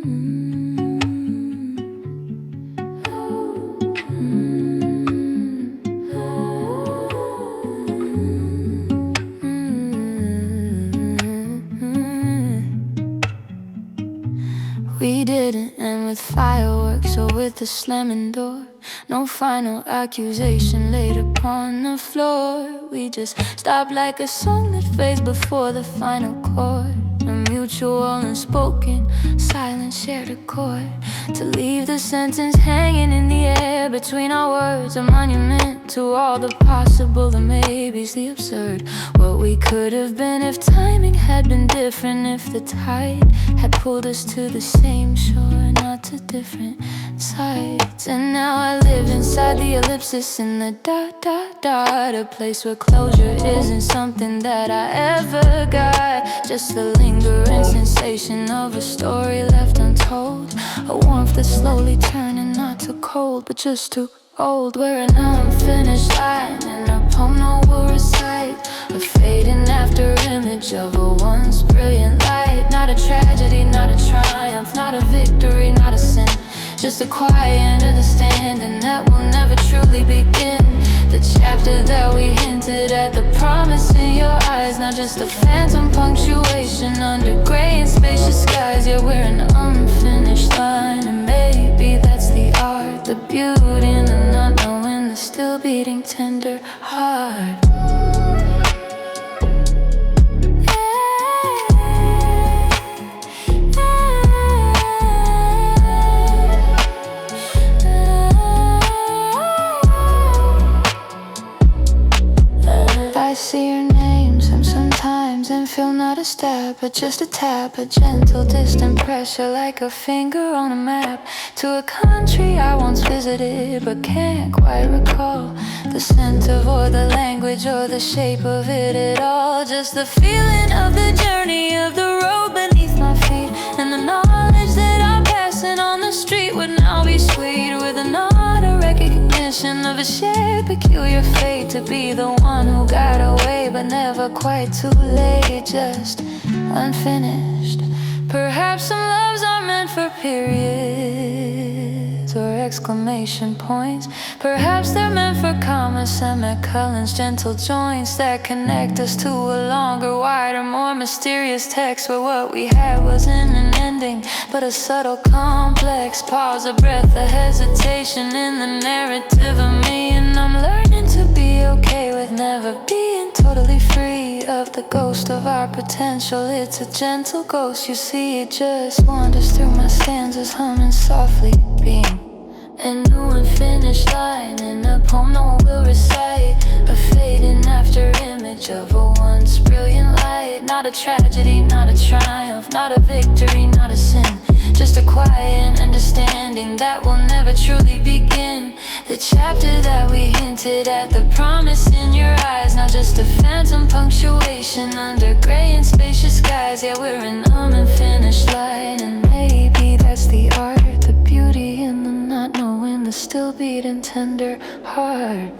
We didn't end with fireworks or with a slamming door. No final accusation laid upon the floor. We just stopped like a song that fades before the final chord. A mutual unspoken silence shared a chord to leave the sentence hanging in the air between our words. A monument to all the possible, the maybes, the absurd. What we could have been if timing had been different, if the tide had pulled us to the same shore, not to different sides. And now I live inside the ellipsis in the dot, dot, dot. A place where closure isn't something that I ever got, just the lingering sensation of a story left untold. A warmth that's slowly turning not too cold, but just too old. We're an unfinished line in a poem no will recite, a fading after image of a once brilliant light. Not a tragedy, not a triumph, not a victory, not a sin, just a quiet understanding that will never truly begin. The chapter that we hinted at, the promise in your eyes, not just a phantom punctuation under gray and spacious skies. Yeah, we're an unfinished line, and maybe that's the art, the beauty in the not knowing, the still beating tender heart. I see your name sometimes and feel not a stab, but just a tap, a gentle distant pressure like a finger on a map to a country I once visited but can't quite recall the scent of or the language or the shape of it at all. Just the feeling of the journey of the road beneath my feet, and the knowledge that I'm passing on the street would now be sweet with a nod, a recognition of a shared peculiar fate to be the one who got away but never quite too late, just unfinished. Perhaps some loves are meant for periods or exclamation points. Perhaps they're meant for commas, semicolons, gentle joints that connect us to a longer, wider, more mysterious text where what we had wasn't an ending but a subtle complex pause, a breath, a hesitation in the narrative of me. And I'm learning to be okay with never being totally free of the ghost of our potential. It's a gentle ghost, you see, it just wanders through my stanzas, humming softly, being a new unfinished line in a poem no one will recite, a fading after image of a once brilliant light. Not a tragedy, not a triumph, not a victory, not a sin, just a quiet understanding that will never truly begin. The chapter that we hinted at, the promise in your eyes, not just a phantom punctuation under gray and spacious skies. Yeah, we're an unfinished line, and maybe that's the art, the beauty in the not knowing, the still beating tender heart.